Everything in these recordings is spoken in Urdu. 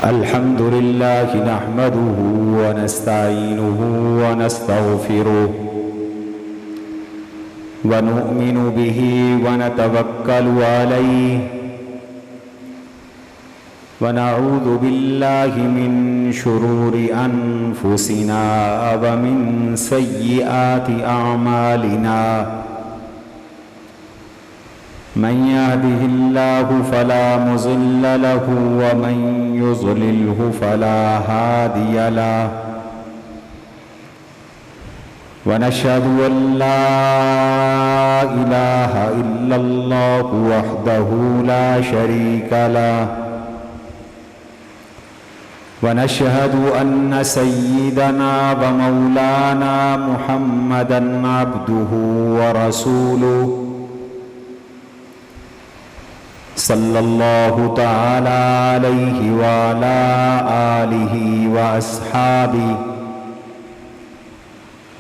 الحمد لله نحمده ونستعينه ونستغفره ونؤمن به ونتوكل عليه ونعوذ بالله من شرور أنفسنا ومن سيئات أعمالنا من يهده الله فلا مضل له ومن يضلله فلا هادي له ونشهد أن لا إله إلا الله وحده لا شريك له ونشهد أن سيدنا ومولانا محمدًا عبده ورسوله صلى الله تعالى عليه وعلى آله وأصحابه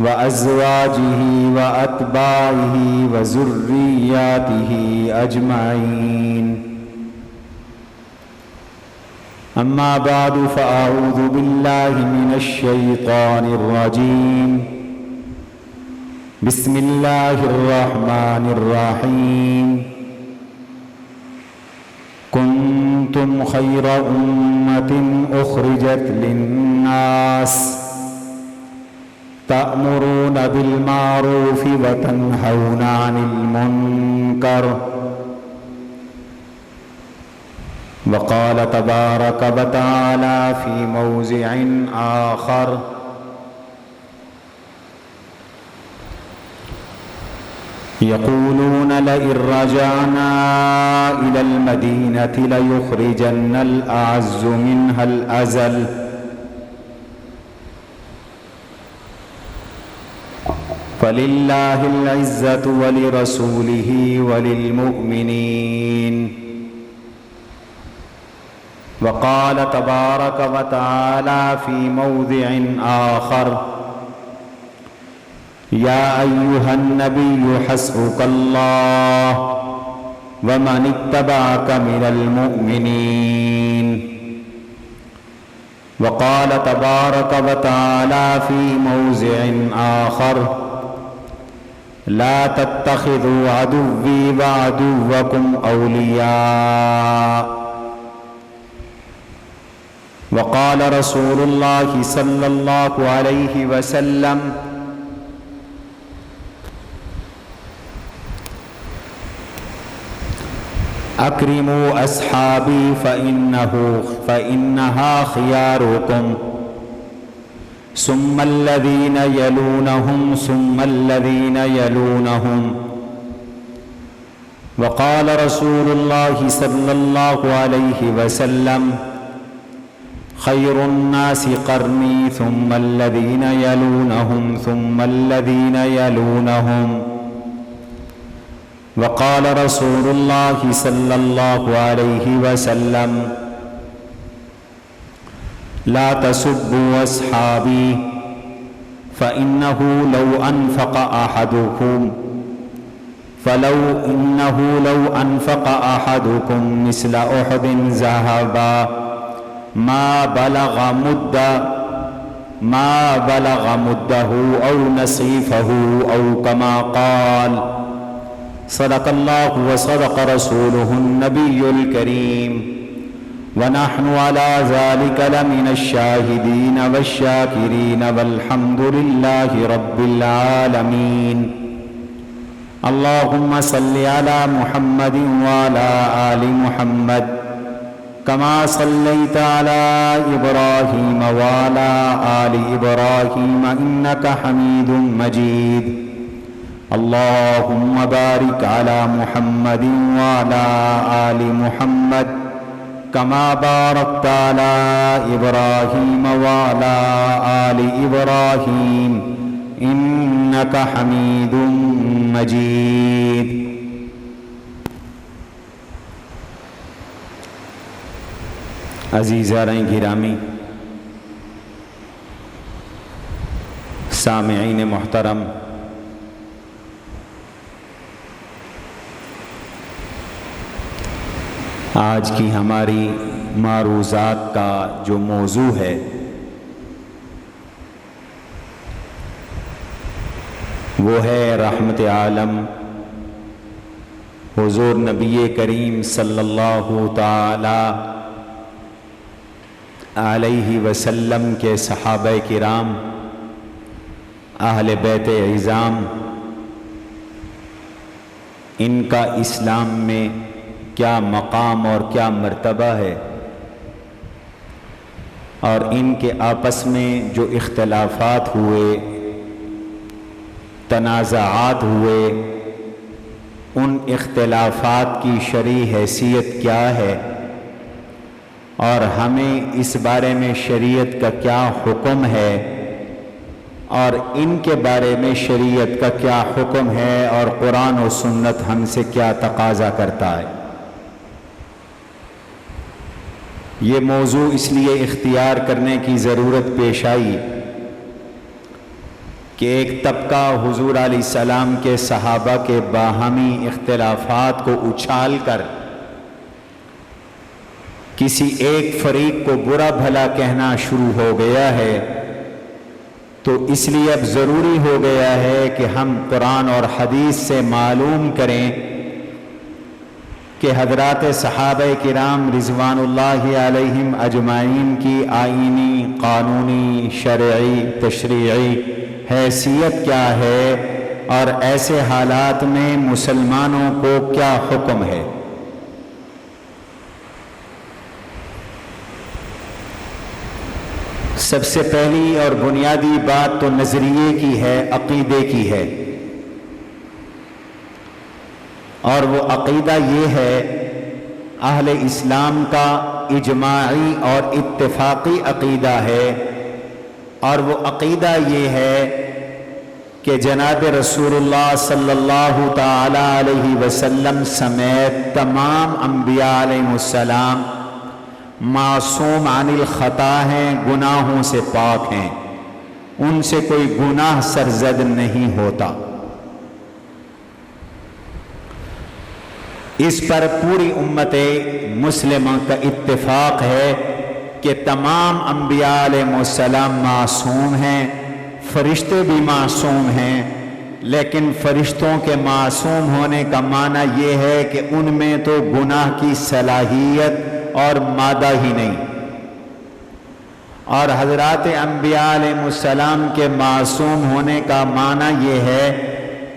وأزواجه وأتباعه وذرياته أجمعين أما بعد فأعوذ بالله من الشيطان الرجيم بسم الله الرحمن الرحيم كنتم خير أمة أخرجت للناس تأمرون بالمعروف وتنهون عن المنكر وقال تبارك وتعالى في موضع آخر يقولون لئن رجعنا إلى المدينة ليخرجن الأعز منها الأذل فلله العزة ولرسوله وللمؤمنين وقال تبارك وتعالى في موضع آخر يا أيها النبي حسبك الله ومن اتبعك من المؤمنين وقال تبارك وتعالى في موضع آخر لا تتخذوا عدوي وعدوكم أولياء وقال رسول الله صلى الله عليه وسلم أكرموا أصحابي فإنها خياركم ثم الذين يلونهم ثم الذين يلونهم وقال رسول الله صلى الله عليه وسلم خير الناس قرني ثم الذين يلونهم ثم الذين يلونهم وقال رسول الله صلى الله عليه وسلم لا تسبوا أصحابي فإنه لو أنفق أحدكم مثل أحد ذهبا ما بلغ مده أو نصيفه أو كما قال صدق الله وصدق رسوله النبي الكريم ونحن على ذلك لمن الشاهدين والشاكرين والحمد لله رب العالمين اللهم صل على محمد وعلى آل محمد كما صليت على إبراهيم وعلى آل إبراهيم إنك حميد مجيد اللهم بارك على محمد وعلى آل محمد كما باركت على إبراهيم وعلى آل إبراهيم إنك حميد مجيد عزیزان گرامی، سامعین محترم، آج کی ہماری معروضات کا جو موضوع ہے وہ ہے رحمت عالم حضور نبی کریم صلی اللہ تعالی علیہ وسلم کے صحابہ کرام، اہل بیت عظام، ان کا اسلام میں کیا مقام اور کیا مرتبہ ہے، اور ان کے آپس میں جو اختلافات ہوئے، تنازعات ہوئے، ان اختلافات کی شرعی حیثیت کیا ہے، اور ہمیں اس بارے میں شریعت کا کیا حکم ہے، اور ان کے بارے میں شریعت کا کیا حکم ہے، اور قرآن و سنت ہم سے کیا تقاضا کرتا ہے۔ یہ موضوع اس لیے اختیار کرنے کی ضرورت پیش آئی کہ ایک طبقہ حضور علیہ السلام کے صحابہ کے باہمی اختلافات کو اچھال کر کسی ایک فریق کو برا بھلا کہنا شروع ہو گیا ہے، تو اس لیے اب ضروری ہو گیا ہے کہ ہم قرآن اور حدیث سے معلوم کریں کہ حضرات صحابہ کرام رضوان اللہ علیہم اجمعین کی آئینی، قانونی، شرعی، تشریعی حیثیت کیا ہے، اور ایسے حالات میں مسلمانوں کو کیا حکم ہے۔ سب سے پہلی اور بنیادی بات تو نظریے کی ہے، عقیدے کی ہے، اور وہ عقیدہ یہ ہے اہل اسلام کا اجماعی اور اتفاقی عقیدہ ہے، اور وہ عقیدہ یہ ہے کہ جناب رسول اللہ صلی اللہ تعالی علیہ وسلم سمیت تمام انبیاء علیہ السلام معصوم عن الخطا ہیں، گناہوں سے پاک ہیں، ان سے کوئی گناہ سرزد نہیں ہوتا۔ اس پر پوری امت مسلمہ کا اتفاق ہے کہ تمام انبیاء علیہ السلام معصوم ہیں، فرشتے بھی معصوم ہیں، لیکن فرشتوں کے معصوم ہونے کا معنی یہ ہے کہ ان میں تو گناہ کی صلاحیت اور مادہ ہی نہیں، اور حضرات انبیاء علیہ السلام کے معصوم ہونے کا معنی یہ ہے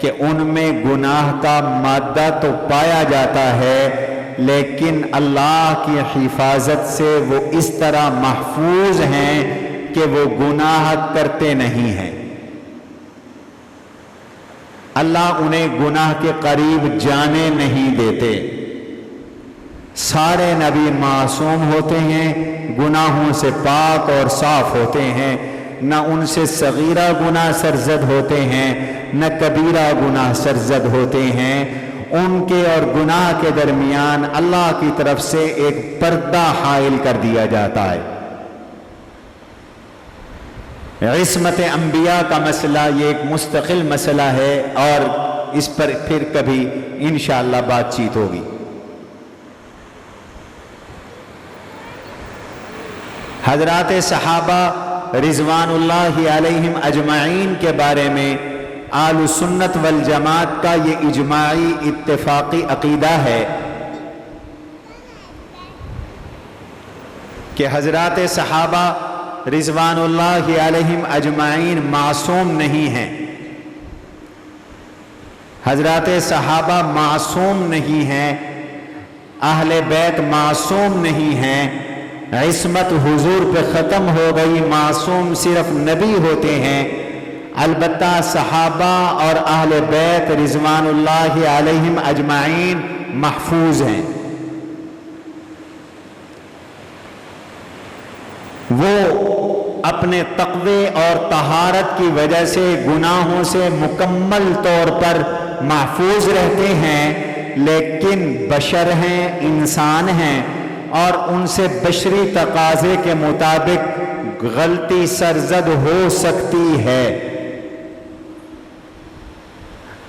کہ ان میں گناہ کا مادہ تو پایا جاتا ہے، لیکن اللہ کی حفاظت سے وہ اس طرح محفوظ ہیں کہ وہ گناہ کرتے نہیں ہیں۔ اللہ انہیں گناہ کے قریب جانے نہیں دیتے۔ سارے نبی معصوم ہوتے ہیں، گناہوں سے پاک اور صاف ہوتے ہیں، نہ ان سے صغیرہ گناہ سرزد ہوتے ہیں، نہ کبیرہ گناہ سرزد ہوتے ہیں۔ ان کے اور گناہ کے درمیان اللہ کی طرف سے ایک پردہ حائل کر دیا جاتا ہے۔ عصمت انبیاء کا مسئلہ یہ ایک مستقل مسئلہ ہے، اور اس پر پھر کبھی انشاءاللہ بات چیت ہوگی۔ حضرات صحابہ رضوان اللہ علیہم اجمعین کے بارے میں اہل سنت والجماعت کا یہ اجماعی اتفاقی عقیدہ ہے کہ حضرات صحابہ رضوان اللہ علیہم اجمعین معصوم نہیں ہیں، حضرات صحابہ معصوم نہیں ہیں، اہل بیت معصوم نہیں ہیں، عصمت حضور پہ ختم ہو گئی، معصوم صرف نبی ہوتے ہیں، البتہ صحابہ اور اہل بیت رضوان اللہ علیہم اجمعین محفوظ ہیں۔ وہ اپنے تقوی اور طہارت کی وجہ سے گناہوں سے مکمل طور پر محفوظ رہتے ہیں، لیکن بشر ہیں، انسان ہیں، اور ان سے بشری تقاضے کے مطابق غلطی سرزد ہو سکتی ہے۔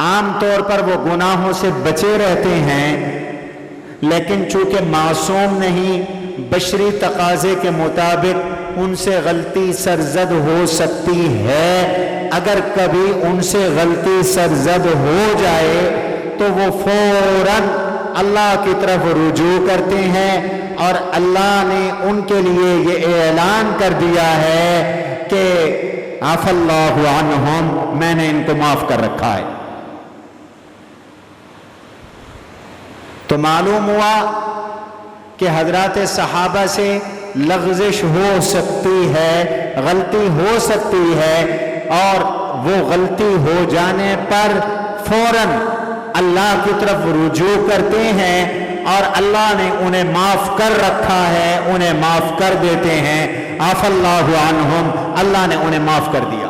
عام طور پر وہ گناہوں سے بچے رہتے ہیں، لیکن چونکہ معصوم نہیں، بشری تقاضے کے مطابق ان سے غلطی سرزد ہو سکتی ہے۔ اگر کبھی ان سے غلطی سرزد ہو جائے تو وہ فوراً اللہ کی طرف رجوع کرتے ہیں، اور اللہ نے ان کے لیے یہ اعلان کر دیا ہے کہ عفا اللہ عنہم، میں نے ان کو معاف کر رکھا ہے۔ تو معلوم ہوا کہ حضرات صحابہ سے لغزش ہو سکتی ہے، غلطی ہو سکتی ہے، اور وہ غلطی ہو جانے پر فوراً اللہ کی طرف رجوع کرتے ہیں، اور اللہ نے انہیں معاف کر رکھا ہے، انہیں معاف کر دیتے ہیں۔ عفا اللہ عنہم، اللہ نے انہیں معاف کر دیا۔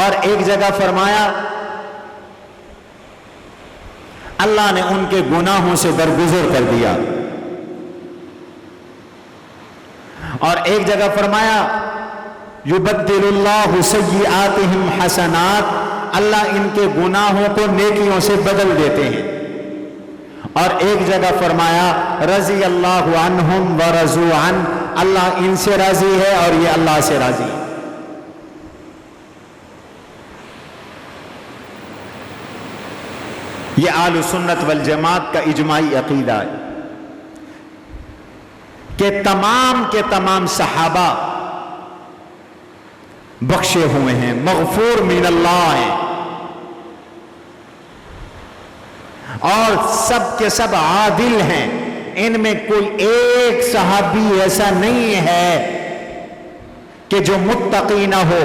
اور ایک جگہ فرمایا اللہ نے ان کے گناہوں سے درگزر کر دیا، اور ایک جگہ فرمایا یبدل اللہ سیئاتہم حسنات، اللہ ان کے گناہوں کو نیکیوں سے بدل دیتے ہیں۔ اور ایک جگہ فرمایا رضی اللہ عنہم ورضوا عنہ، اللہ ان سے راضی ہے اور یہ اللہ سے راضی ہے۔ یہ اہل سنت والجماعت کا اجماعی عقیدہ ہے کہ تمام کے تمام صحابہ بخشے ہوئے ہیں، مغفور من اللہ ہیں، اور سب کے سب عادل ہیں۔ ان میں کوئی ایک صحابی ایسا نہیں ہے کہ جو متقی نہ ہو،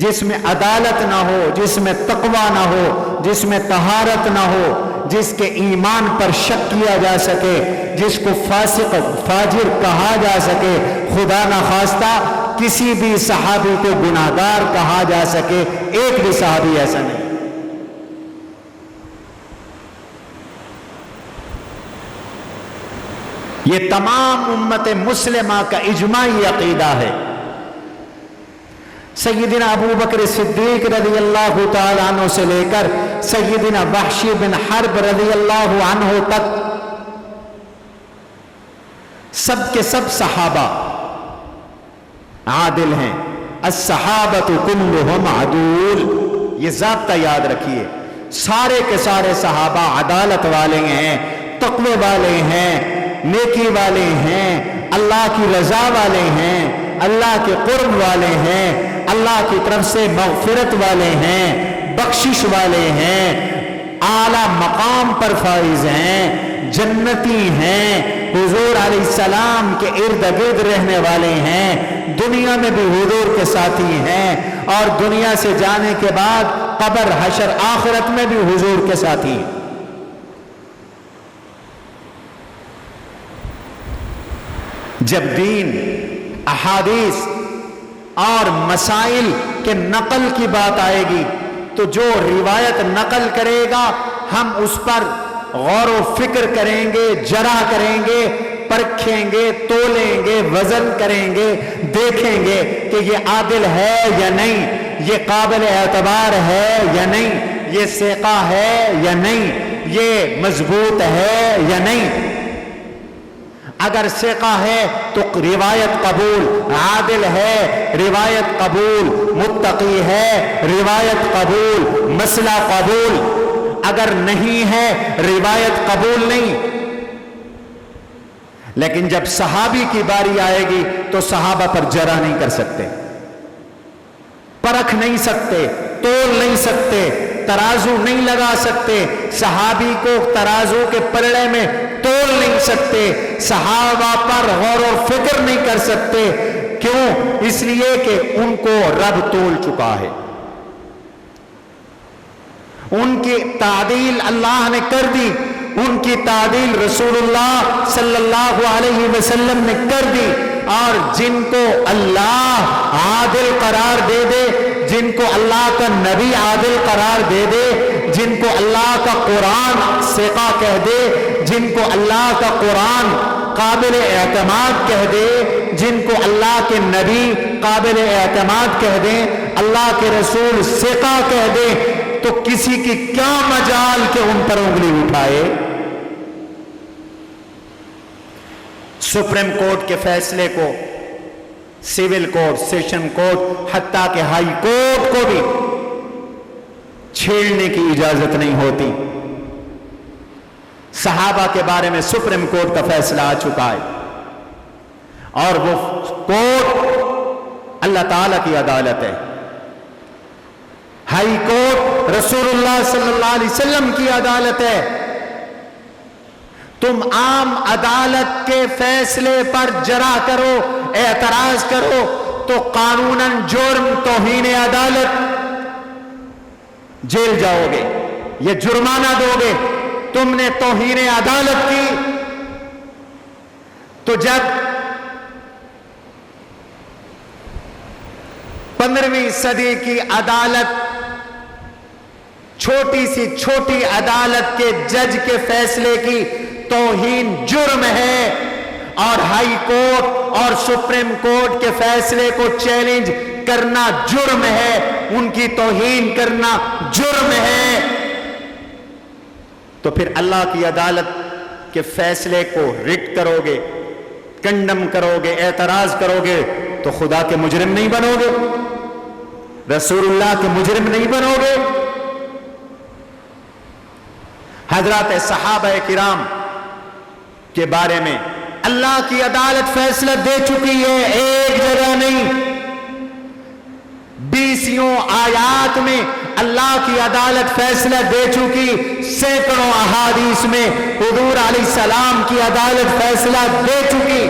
جس میں عدالت نہ ہو، جس میں تقوی نہ ہو، جس میں طہارت نہ ہو، جس کے ایمان پر شک کیا جا سکے، جس کو فاسق فاجر کہا جا سکے، خدا نہ خواستہ کسی بھی صحابی کو گناہگار کہا جا سکے، ایک بھی صحابی ایسا نہیں۔ یہ تمام امت مسلمہ کا اجماعی عقیدہ ہے۔ سیدنا ابو بکر صدیق رضی اللہ تعالیٰ عنہ سے لے کر سیدنا وحشی بن حرب رضی اللہ عنہ تک سب کے سب صحابہ عادل ہیں۔ الصحابۃ کلہم عدول، یہ ضابطہ یاد رکھیے، سارے کے سارے صحابہ عدالت والے ہیں، تقوی والے ہیں، نیکی والے ہیں، اللہ کی رضا والے ہیں، اللہ کے قرب والے ہیں، اللہ کی طرف سے مغفرت والے ہیں، بخشش والے ہیں، اعلیٰ مقام پر فائز ہیں، جنتی ہیں، حضور علیہ السلام کے ارد گرد رہنے والے ہیں، دنیا میں بھی حضور کے ساتھی ہیں، اور دنیا سے جانے کے بعد قبر حشر آخرت میں بھی حضور کے ساتھی ہیں۔ جب دین، احادیث اور مسائل کے نقل کی بات آئے گی تو جو روایت نقل کرے گا ہم اس پر غور و فکر کریں گے، جرح کریں گے، پرکھیں گے، تولیں گے، وزن کریں گے، دیکھیں گے کہ یہ عادل ہے یا نہیں، یہ قابل اعتبار ہے یا نہیں، یہ ثقہ ہے یا نہیں، یہ مضبوط ہے یا نہیں۔ اگر ثقہ ہے تو روایت قبول، عادل ہے روایت قبول، متقی ہے روایت قبول، مسئلہ قبول۔ اگر نہیں ہے روایت قبول نہیں۔ لیکن جب صحابی کی باری آئے گی تو صحابہ پر جرح نہیں کر سکتے، پرکھ نہیں سکتے، تول نہیں سکتے، ترازو نہیں لگا سکتے، صحابی کو ترازو کے پلڑے میں تول نہیں سکتے، صحابہ پر غور و فکر نہیں کر سکتے۔ کیوں؟ اس لیے کہ ان کو رب تول چکا ہے، ان کی تعدیل اللہ نے کر دی، ان کی تعدیل رسول اللہ صلی اللہ علیہ وسلم نے کر دی، اور جن کو اللہ عادل قرار دے دے، جن کو اللہ کا نبی عادل قرار دے دے، جن کو اللہ کا قرآن ثقہ کہہ دے، جن کو اللہ کا قرآن قابل اعتماد کہہ دے، جن کو اللہ کے نبی قابل اعتماد کہہ دیں، اللہ کے رسول ثقہ کہہ دیں، تو کسی کی کیا مجال کہ ان پر انگلی اٹھائے؟ سپریم کورٹ کے فیصلے کو سول کورٹ، سیشن کورٹ، حتیٰ کہ ہائی کورٹ کو بھی چھیڑنے کی اجازت نہیں ہوتی۔ صحابہ کے بارے میں سپریم کورٹ کا فیصلہ آ چکا ہے اور وہ کورٹ اللہ تعالی کی عدالت ہے، ہائی کورٹ رسول اللہ صلی اللہ علیہ وسلم کی عدالت ہے۔ تم عام عدالت کے فیصلے پر جرا کرو، اعتراض کرو تو قانوناً جرم توہین عدالت، جیل جاؤ گے، یہ جرمانہ دو گے۔ تم نے توہین عدالت کی تو جب 15ویں صدی کی عدالت چھوٹی سی چھوٹی عدالت کے جج کے فیصلے کی توہین جرم ہے اور ہائی کورٹ اور سپریم کورٹ کے فیصلے کو چیلنج کرنا جرم ہے، ان کی توہین کرنا جرم ہے، تو پھر اللہ کی عدالت کے فیصلے کو ریٹ کرو گے، کنڈم کرو گے، اعتراض کرو گے تو خدا کے مجرم نہیں بنو گے، رسول اللہ کے مجرم نہیں بنو گے۔ حضرات صحابہ کرام کے بارے میں اللہ کی عدالت فیصلہ دے چکی ہے، ایک جگہ نہیں، 20 آیات میں اللہ کی عدالت فیصلہ دے چکی، سینکڑوں احادیث میں حضور علیہ السلام کی عدالت فیصلہ دے چکی،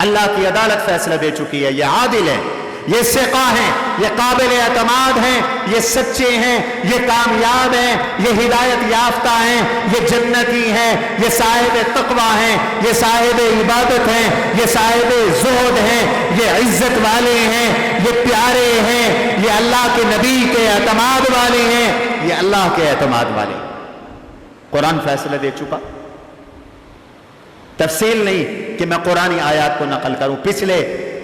اللہ کی عدالت فیصلہ دے چکی ہے۔ یہ عادل ہے، یہ ثقہ ہیں، یہ قابل اعتماد ہیں، یہ سچے ہیں، یہ کامیاب ہیں، یہ ہدایت یافتہ ہیں، یہ جنتی ہیں، یہ صاحب تقویٰ ہیں، یہ صاحب عبادت ہیں، یہ صاحب زہد ہیں، یہ عزت والے ہیں، یہ پیارے ہیں، یہ اللہ کے نبی کے اعتماد والے ہیں، یہ اللہ کے اعتماد والے ہیں۔ قرآن فیصلہ دے چکا، تفصیل نہیں کہ میں قرآنی آیات کو نقل کروں، پچھلے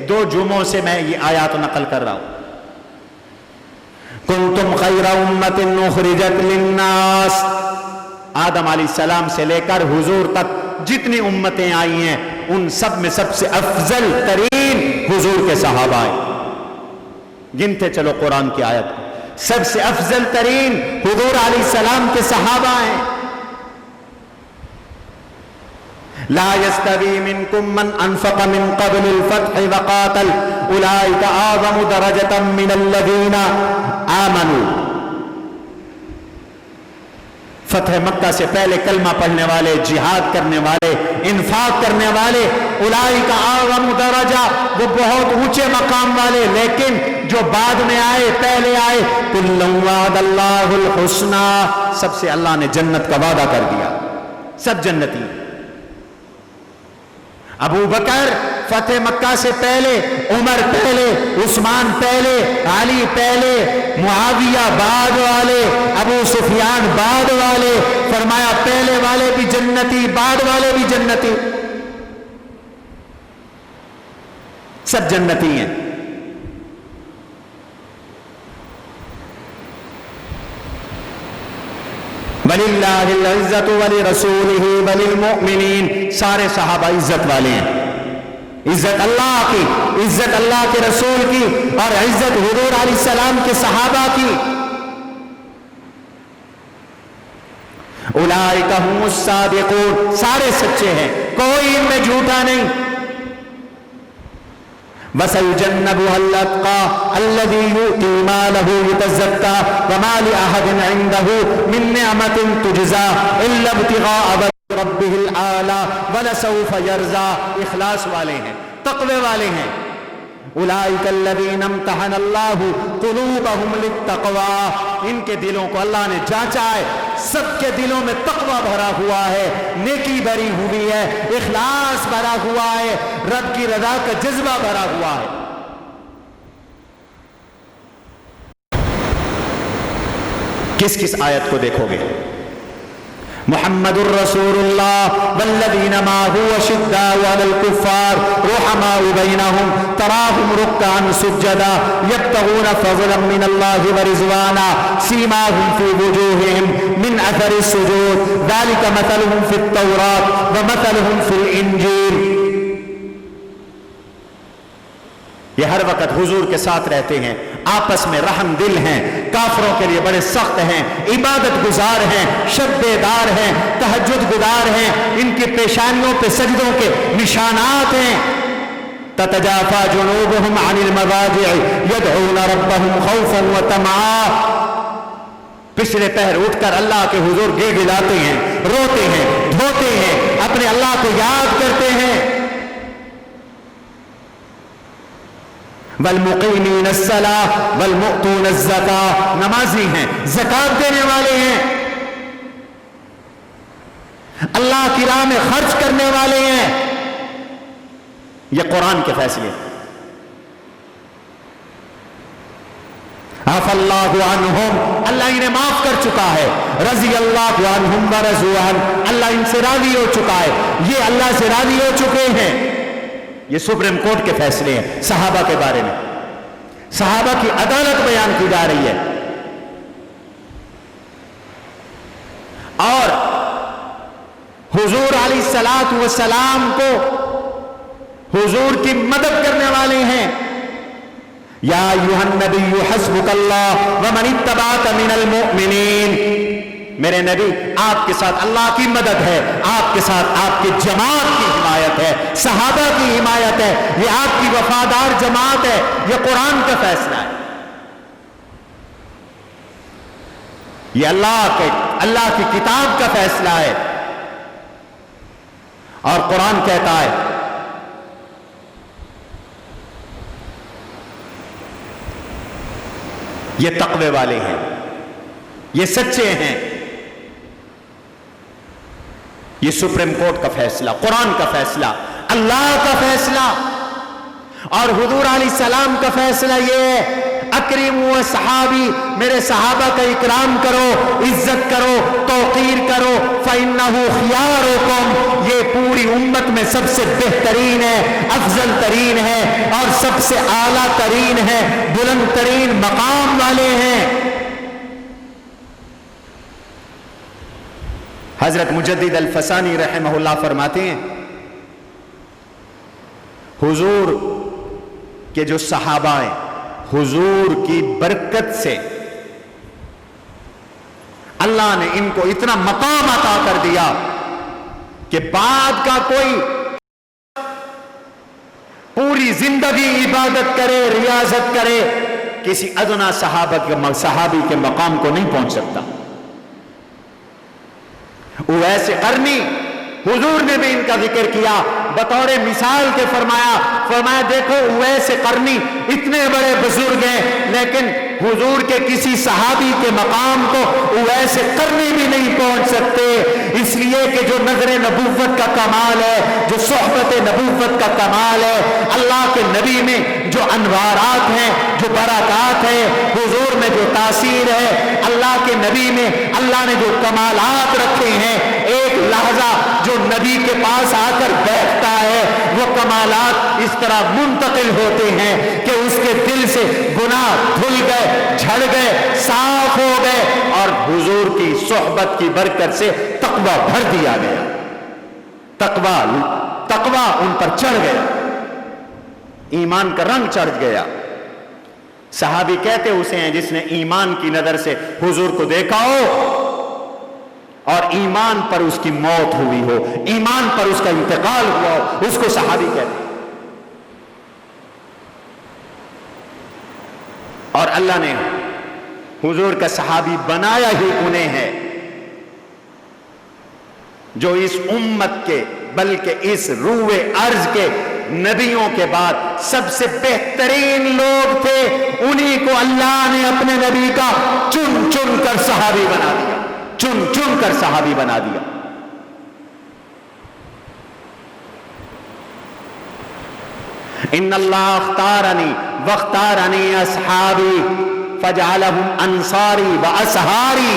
2 جمعوں سے میں یہ آیات نقل کر رہا ہوں۔ کنتم خیر امت اخرجت للناس، آدم علیہ السلام سے لے کر حضور تک جتنی امتیں آئی ہیں ان سب میں سب سے افضل ترین حضور کے صحابہ ہیں۔ گنتے چلو قرآن کی آیت، سب سے افضل ترین حضور علیہ السلام کے صحابہ ہیں۔ لا يستوي منكم من انفق من قبل الفتح وقاتل اولئك اعظم درجة من الذين آمنوا، فتح مکہ سے پہلے کلمہ پڑھنے والے، جہاد کرنے والے، انفاق کرنے والے، اولئک اعظم درجہ، وہ بہت اونچے مقام والے، لیکن جو بعد میں آئے، پہلے آئے، کل وعد اللہ الحسنى، سب سے اللہ نے جنت کا وعدہ کر دیا، سب جنتی۔ ابو بکر فتح مکہ سے پہلے، عمر پہلے، عثمان پہلے، علی پہلے، معاویہ بعد والے، ابو سفیان بعد والے، فرمایا پہلے والے بھی جنتی، بعد والے بھی جنتی، سب جنتی ہیں۔ وَلِلَّهِ الْعِزَّةُ وَلِرَسُولِهِ وَلِلْمُؤْمِنِينَ، سارے صحابہ عزت والے ہیں، عزت اللہ کی، عزت اللہ کے رسول کی اور عزت حضور علیہ السلام کے صحابہ کی۔ اولئک هم الصادقون، سارے سچے ہیں، کوئی ان میں جھوٹا نہیں۔ وَسَيُجَنَّبُهَا الْأَتْقَى الَّذِي يُؤْتِي مَالَهُ يَتَزَكَّى وَمَا لِأَحَدٍ عِندَهُ مِن نِّعْمَةٍ تُجْزَى إِلَّا ابْتِغَاءَ وَجْهِ رَبِّهِ الْأَعْلَى وَلَسَوْفَ يَرْضَى، اخلاص والے ہیں، تقوی والے ہیں۔ اولئک الذین امتحن اللہ قلوبہم للتقوی، ان کے دلوں کو اللہ نے جانچا ہے، سب کے دلوں میں تقوی بھرا ہوا ہے، نیکی بھری ہوئی ہے، اخلاص بھرا ہوا ہے، رب کی رضا کا جذبہ بھرا ہوا ہے۔ کس کس آیت کو دیکھو گے؟ محمد الرسول اللہ والذین معه اشداء علی الکفار رحماء بینہم تراہم رکعا سجدا یبتغون فضلا من اللہ ورضوانا سیماہم فی وجوہہم من اثر السجود ذلک مثلہم فی التوراۃ ومثلہم فی الانجیل. یہ ہر وقت حضور کے ساتھ رہتے ہیں، آپس میں رحم دل ہیں، کافروں کے لیے بڑے سخت ہیں، عبادت گزار ہیں، شب بیدار ہیں، تہجد گزار ہیں، ان کی پیشانیوں پہ سجدوں کے نشانات ہیں. تتجافى جنوبهم عن المضاجع يدعون ربهم خوفا وطمعا. پچھلے پہر اٹھ کر اللہ کے حضور گڑگڑاتے ہیں، روتے ہیں، دھوتے ہیں، اپنے اللہ کو یاد کرتے ہیں. والمقیمین الصلاۃ والمؤتون الزکاۃ، نمازی ہیں، زکات دینے والے ہیں، اللہ کی راہ میں خرچ کرنے والے ہیں. یہ قرآن کے فیصلے. عفا اللہ عنہم، اللہ انہیں معاف کر چکا ہے. رضی اللہ عنہم ورضوا عنہ، اللہ ان سے راضی ہو چکا ہے، یہ اللہ سے راضی ہو چکے ہیں. یہ سپریم کورٹ کے فیصلے ہیں صحابہ کے بارے میں. صحابہ کی عدالت بیان کی جا رہی ہے. اور حضور علیہ الصلاۃ والسلام کو حضور کی مدد کرنے والے ہیں. یا ایھا النبی حسبک اللہ ومن اتبعک من المؤمنین. میرے نبی آپ کے ساتھ اللہ کی مدد ہے، آپ کے ساتھ آپ کی جماعت کی حمایت ہے، صحابہ کی حمایت ہے، یہ آپ کی وفادار جماعت ہے. یہ قرآن کا فیصلہ ہے، یہ اللہ کی کتاب کا فیصلہ ہے. اور قرآن کہتا ہے یہ تقوی والے ہیں، یہ سچے ہیں. یہ سپریم کورٹ کا فیصلہ، قرآن کا فیصلہ، اللہ کا فیصلہ. اور حضور علیہ السلام کا فیصلہ یہ ہے اکرموا صحابی، میرے صحابہ کا اکرام کرو، عزت کرو، توقیر کرو. فإنہ خیارکم، یہ پوری امت میں سب سے بہترین ہے، افضل ترین ہے، اور سب سے اعلیٰ ترین ہے، بلند ترین مقام والے ہیں. حضرت مجدد الفسانی رحمہ اللہ فرماتے ہیں حضور کے جو صحابہ ہیں، حضور کی برکت سے اللہ نے ان کو اتنا مقام عطا کر دیا کہ بعد کا کوئی پوری زندگی عبادت کرے، ریاضت کرے، کسی ادنا صحابی کے مقام کو نہیں پہنچ سکتا. اویس قرنی، حضور نے بھی ان کا ذکر کیا بطور مثال کے. فرمایا دیکھو اویس قرنی اتنے بڑے بزرگ ہیں، لیکن حضور کے کسی صحابی کے مقام کو اویس قرنی بھی نہیں پہنچ سکتے. اس لیے کہ جو نظر نبوت کا کمال ہے، جو صحبت نبوت کا کمال ہے، اللہ کے نبی میں جو انوارات ہیں، جو برکات ہیں، حضور میں جو تاثیر ہے، اللہ کے نبی میں اللہ نے جو کمالات رکھے ہیں، ایک لحظہ جو نبی کے پاس آ کر بیٹھتا ہے وہ کمالات اس طرح منتقل ہوتے ہیں کہ اس کے دل سے گناہ دھل گئے، جھڑ گئے، صاف ہو گئے، اور حضور کی صحبت کی برکت سے تقویٰ بھر دیا گیا. تقویٰ ان پر چڑھ گیا، ایمان کا رنگ چڑھ گیا. صحابی کہتے اسے ہیں جس نے ایمان کی نظر سے حضور کو دیکھا ہو اور ایمان پر اس کی موت ہوئی ہو، ایمان پر اس کا انتقال ہوا ہو، اس کو صحابی کہتے ہیں. اور اللہ نے حضور کا صحابی بنایا ہی انہیں ہے جو اس امت کے بلکہ اس روئے ارض کے نبیوں کے بعد سب سے بہترین لوگ تھے. انہی کو اللہ نے اپنے نبی کا چن چن کر صحابی بنا دیا، چن چن کر صحابی بنا دیا. ان اللہ اختارنی واختارنی اصحابی فجعلہم انصاری و اصحاری.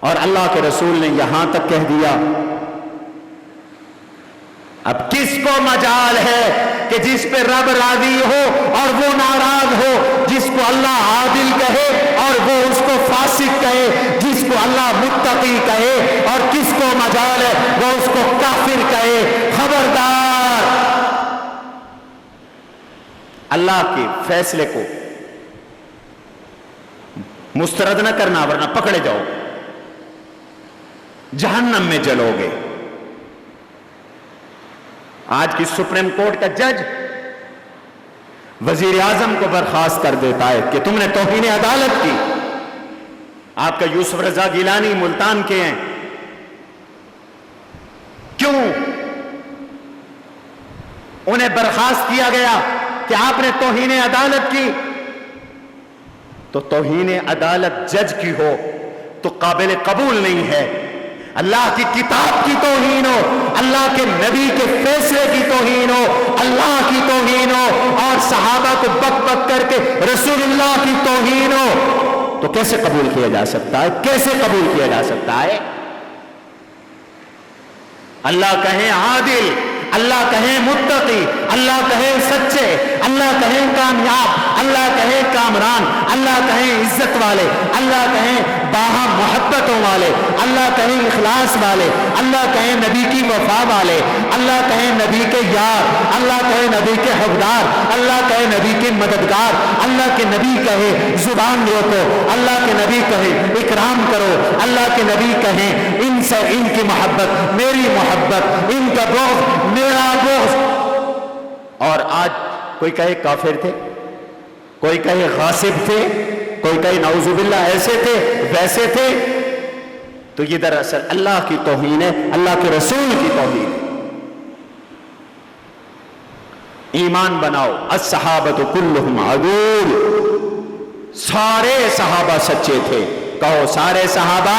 اور اللہ کے رسول نے یہاں تک کہہ دیا، اب کس کو مجال ہے کہ جس پہ رب راضی ہو اور وہ ناراض ہو، جس کو اللہ عادل کہے اور وہ اس کو فاسق کہے، جس کو اللہ متقی کہے اور کس کو مجال ہے وہ اس کو کافر کہے۔ خبردار، اللہ کے فیصلے کو مسترد نہ کرنا ورنہ پکڑے جاؤ، جہنم میں جلو گے۔ آج کی سپریم کورٹ کا جج وزیر اعظم کو برخاست کر دیتا ہے کہ تم نے توہین عدالت کی۔ آپ کا یوسف رضا گیلانی ملتان کے ہیں، کیوں انہیں برخاست کیا گیا کہ آپ نے توہین عدالت کی؟ تو توہین عدالت جج کی ہو تو قابل قبول نہیں ہے، اللہ کی کتاب کی توہین ہو، اللہ کے نبی کے فیصلے کی توہین ہو، اللہ کی توہین ہو اور صحابہ کو بک بک کر کے رسول اللہ کی توہین ہو، تو کیسے قبول کیا جا سکتا ہے؟ کیسے قبول کیا جا سکتا ہے؟ اللہ کہیں عادل، اللہ کہیں متقی، اللہ کہیں سچے، اللہ کہیں کامیاب، اللہ کہیں کامران، اللہ کہیں عزت والے، اللہ کہیں باہم محبتوں والے، اللہ کہیں اخلاص والے، اللہ کہیں نبی کی وفا والے، اللہ کہیں نبی کے یار، اللہ کہیں نبی کے حقدار، اللہ کہیں نبی کے مددگار، اللہ کے نبی کہے زبان روکو، اللہ کے نبی کہے اکرام کرو، اللہ کے نبی کہیں ان سے ان کی محبت میری محبت، ان کا بغض میرا بغض۔ اور آج کوئی کہے کافر تھے، کوئی کہے غاصب تھے، کوئی کہے نعوذ باللہ ایسے تھے ویسے تھے، تو یہ دراصل اللہ کی توہین ہے، اللہ کے رسول کی توہین ہے۔ ایمان بناؤ، الصحابۃ کلہم عدول، سارے صحابہ سچے تھے، کہو سارے صحابہ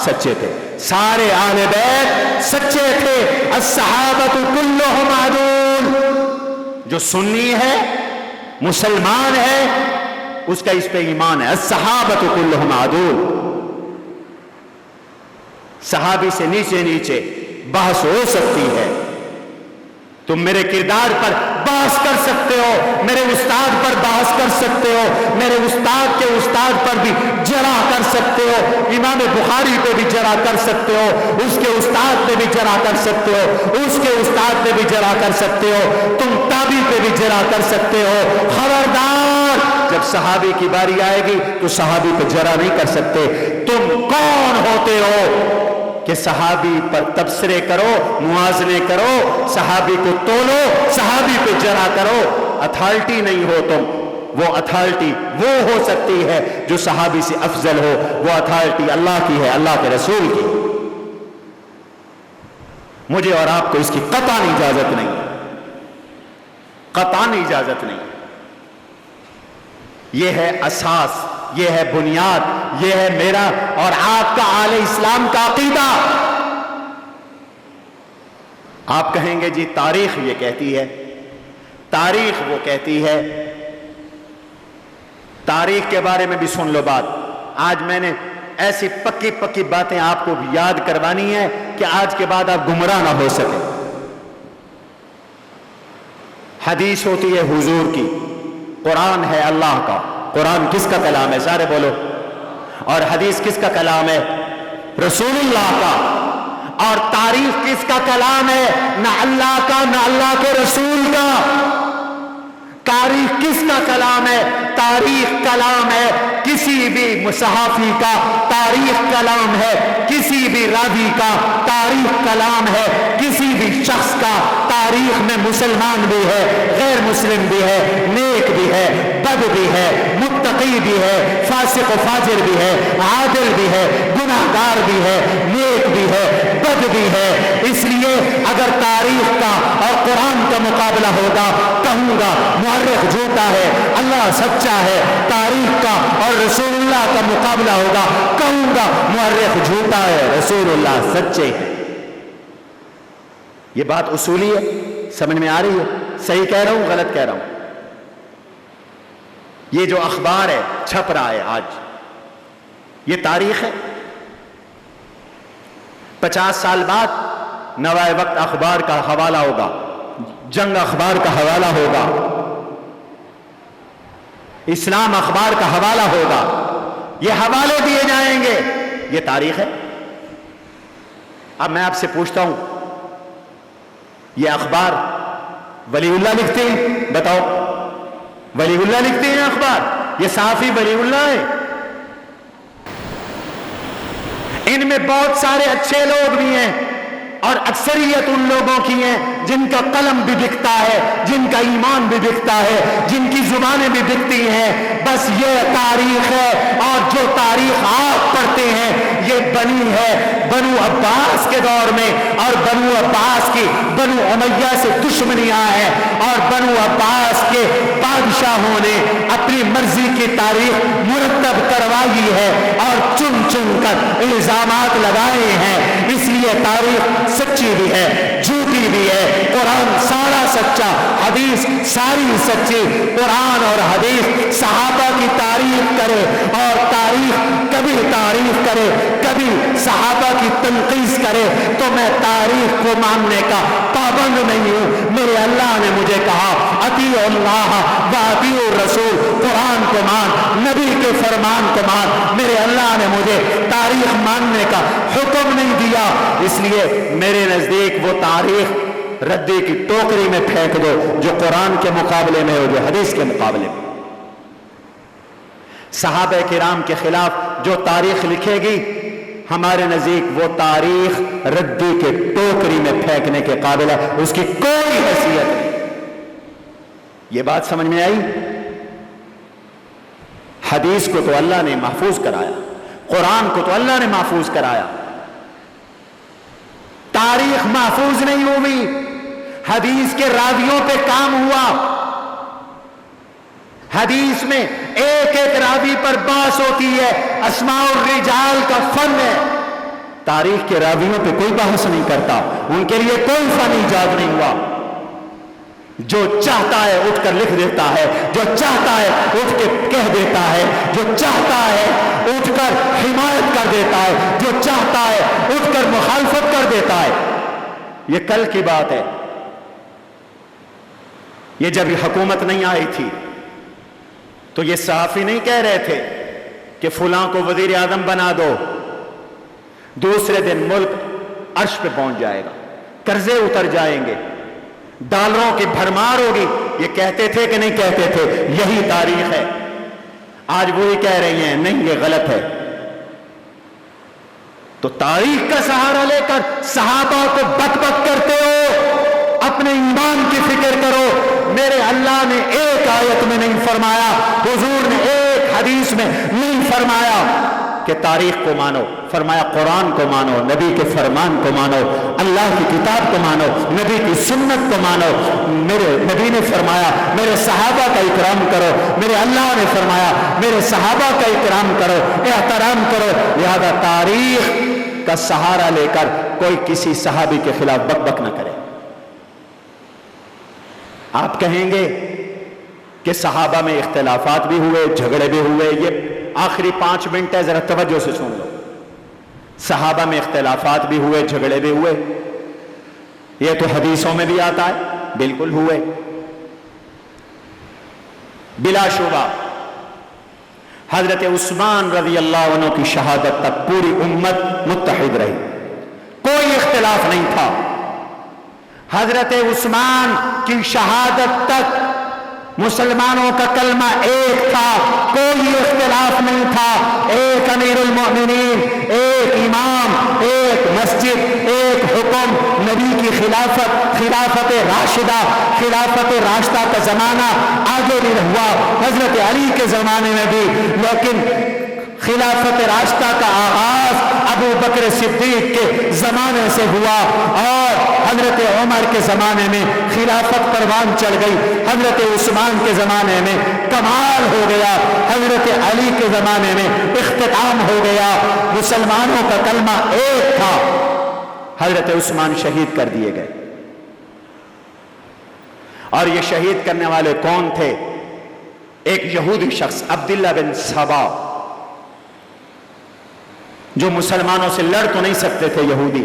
سچے تھے، سارے اہل بیت سچے تھے۔ الصحابۃ کلہم عدول، جو سنی ہے مسلمان ہے اس کا اس پہ ایمان ہے۔ الصحابۃ کلہم عدول، صحابی سے نیچے نیچے بحث ہو سکتی ہے، تم میرے کردار پر بحث کر سکتے ہو، میرے استاد پر بحث کر سکتے ہو، میرے استاد کے استاد پر بھی جرح کر سکتے ہو، امام بخاری پہ بھی جرح کر سکتے ہو، اس کے استاد پہ بھی جرح کر سکتے ہو، اس کے استاد پہ بھی جرح کر سکتے ہو، تم تابعی پہ بھی جرح کر سکتے ہو۔ خبردار، جب صحابی کی باری آئے گی تو صحابی پہ جرح نہیں کر سکتے۔ تم کون ہوتے ہو کہ صحابی پر تبصرے کرو، موازنے کرو، صحابی کو تولو، صحابی پہ جرح کرو؟ اتھارٹی نہیں ہو تم۔ وہ اتھارٹی وہ ہو سکتی ہے جو صحابی سے افضل ہو، وہ اتھارٹی اللہ کی ہے، اللہ کے رسول کی۔ مجھے اور آپ کو اس کی قطعاً اجازت نہیں، قطعاً اجازت نہیں۔ یہ ہے اساس، یہ ہے بنیاد، یہ ہے میرا اور آپ کا اہل اسلام کا عقیدہ۔ آپ کہیں گے جی تاریخ یہ کہتی ہے، تاریخ وہ کہتی ہے، تاریخ کے بارے میں بھی سن لو بات۔ آج میں نے ایسی پکی پکی باتیں آپ کو یاد کروانی ہے کہ آج کے بعد آپ گمراہ نہ ہو سکیں۔ حدیث ہوتی ہے حضور کی، قرآن ہے اللہ کا۔ قرآن کس کا کلام ہے؟ سارے بولو۔ اور حدیث کس کا کلام ہے؟ رسول اللہ کا۔ اور تاریخ کس کا کلام ہے؟ نہ اللہ کا نہ اللہ کے رسول کا۔ تاریخ کس کا کلام ہے؟ تاریخ کلام ہے کسی بھی صحافی کا، تاریخ کلام ہے کسی بھی راوی کا، تاریخ کلام ہے کسی بھی شخص کا۔ تاریخ میں مسلمان بھی ہے، غیر مسلم بھی ہے، نیک بھی ہے، بد بھی ہے، متقی بھی ہے، فاسق و فاجر بھی ہے، عادل بھی ہے، گناہگار بھی ہے، نیک بھی ہے، بد بھی ہے۔ اس لیے اگر تاریخ کا اور قرآن کا مقابلہ ہوگا، کہوں گا مورخ جھوٹا ہے، اللہ سچا ہے۔ تاریخ کا اور رسول اللہ کا مقابلہ ہوگا، کہوں گا مورخ جھوٹا ہے، رسول اللہ سچے ہیں۔ یہ بات اصولی ہے، سمجھ میں آ رہی ہے؟ صحیح کہہ رہا ہوں غلط کہہ رہا ہوں؟ یہ جو اخبار ہے چھپ رہا ہے آج، یہ تاریخ ہے؟ 50 سال بعد نوائے وقت اخبار کا حوالہ ہوگا، جنگ اخبار کا حوالہ ہوگا، اسلام اخبار کا حوالہ ہوگا، یہ حوالے دیے جائیں گے. یہ تاریخ ہے. اب میں آپ سے پوچھتا ہوں، یہ اخبار ولی اللہ لکھتے ہیں؟ بتاؤ، ولی اللہ لکھتے ہیں اخبار؟ یہ صحافی ولی اللہ ہے؟ ان میں بہت سارے اچھے لوگ بھی ہیں اور اکثریت ان لوگوں کی ہیں جن کا قلم بھی بکتا ہے، جن کا ایمان بھی بکتا ہے، جن کی زبانیں بھی بکتی ہیں. بس یہ تاریخ ہے، اور جو تاریخ آپ پڑھتے ہیں یہ بنی ہے بنو عباس کے دور میں، اور بنو عباس کی بنو امیہ سے دشمنیاں ہیں، اور بنو عباس کے بادشاہوں نے اپنی مرضی کی تاریخ مرتب کروائی ہے اور چن چن کر الزامات لگائے ہیں. اس لیے تاریخ سچی بھی ہے، جھوٹی بھی ہے. قرآن سارا سچا، حدیث ساری سچی. قرآن اور حدیث صحابہ کی تعریف کرے، اور تاریخ کبھی تعریف کرے کبھی صحابہ کی تنقید کرے، تو میں تاریخ کو ماننے کا پابند نہیں ہوں. میرے اللہ نے مجھے کہا اطیعوا اللہ و اطیعوا الرسول، قرآن کو مان، نبی کے فرمان کو مان. میرے اللہ نے مجھے تاریخ ماننے کا حکم نہیں دیا. اس لیے میرے نزدیک وہ تاریخ ردے کی ٹوکری میں پھینک دو جو قرآن کے مقابلے میں ہو، جو حدیث کے مقابلے میں. صحابہ کرام کے خلاف جو تاریخ لکھے گی ہمارے نزدیک وہ تاریخ ردی کے ٹوکری میں پھینکنے کے قابل ہے، اس کی کوئی حیثیت نہیں. یہ بات سمجھ میں آئی؟ حدیث کو تو اللہ نے محفوظ کرایا، قرآن کو تو اللہ نے محفوظ کرایا. تاریخ محفوظ نہیں ہوئی، حدیث کے راویوں پہ کام ہوا. حدیث میں ایک ایک راوی پر بحث ہوتی ہے، اسماء الرجال کا فن ہے. تاریخ کے راویوں پہ کوئی بحث نہیں کرتا، ان کے لیے کوئی فن ایجاد نہیں ہوا. جو چاہتا ہے اٹھ کر لکھ دیتا ہے، جو چاہتا ہے اٹھ کے کہہ دیتا ہے، جو چاہتا ہے اٹھ کر حمایت کر دیتا ہے، جو چاہتا ہے اٹھ کر مخالفت کر دیتا ہے. یہ کل کی بات ہے. یہ جب یہ حکومت نہیں آئی تھی تو یہ صحافی نہیں کہہ رہے تھے کہ فلاں کو وزیر اعظم بنا دو، دوسرے دن ملک عرش پہ پہنچ جائے گا، قرضے اتر جائیں گے، ڈالروں کی بھرمار ہوگی. یہ کہتے تھے کہ نہیں کہتے تھے؟ یہی تاریخ ہے. آج وہی کہہ رہی ہیں نہیں یہ غلط ہے. تو تاریخ کا سہارا لے کر صحابہ کو بک بک کرتے ہو، اپنے ایمان کی فکر کرو. میرے اللہ نے ایک آیت میں نہیں فرمایا، حضور نے ایک حدیث میں نہیں فرمایا کہ تاریخ کو مانو. فرمایا قرآن کو مانو، نبی کے فرمان کو مانو، اللہ کی کتاب کو مانو، نبی کی سنت کو مانو. میرے نبی نے فرمایا میرے صحابہ کا اکرام کرو، میرے اللہ نے فرمایا میرے صحابہ کا اکرام کرو، احترام کرو. لہذا تاریخ کا سہارا لے کر کوئی کسی صحابی کے خلاف بک بک نہ کرے. آپ کہیں گے کہ صحابہ میں اختلافات بھی ہوئے، جھگڑے بھی ہوئے. یہ آخری 5 منٹ ہے، ذرا توجہ سے سن لو. صحابہ میں اختلافات بھی ہوئے، جھگڑے بھی ہوئے. یہ تو حدیثوں میں بھی آتا ہے، بالکل ہوئے. بلا شبہ حضرت عثمان رضی اللہ عنہ کی شہادت تک پوری امت متحد رہی، کوئی اختلاف نہیں تھا. حضرت عثمان کی شہادت تک مسلمانوں کا کلمہ ایک تھا، کوئی اختلاف نہیں تھا. ایک امیر المؤمنین، ایک امام، ایک مسجد، ایک حکم. نبی کی خلافت راشدہ کا زمانہ آگے بھی ہوا، حضرت علی کے زمانے میں بھی، لیکن خلافت راشدہ کا آغاز ابو بکر صدیق کے زمانے سے ہوا، اور حضرت عمر کے زمانے میں خلافت پروان چڑھ گئی، حضرت عثمان کے زمانے میں کمال ہو گیا، حضرت علی کے زمانے میں اختتام ہو گیا. مسلمانوں کا کلمہ ایک تھا. حضرت عثمان شہید کر دیے گئے. اور یہ شہید کرنے والے کون تھے؟ ایک یہودی شخص عبداللہ بن سبا. جو مسلمانوں سے لڑ تو نہیں سکتے تھے یہودی،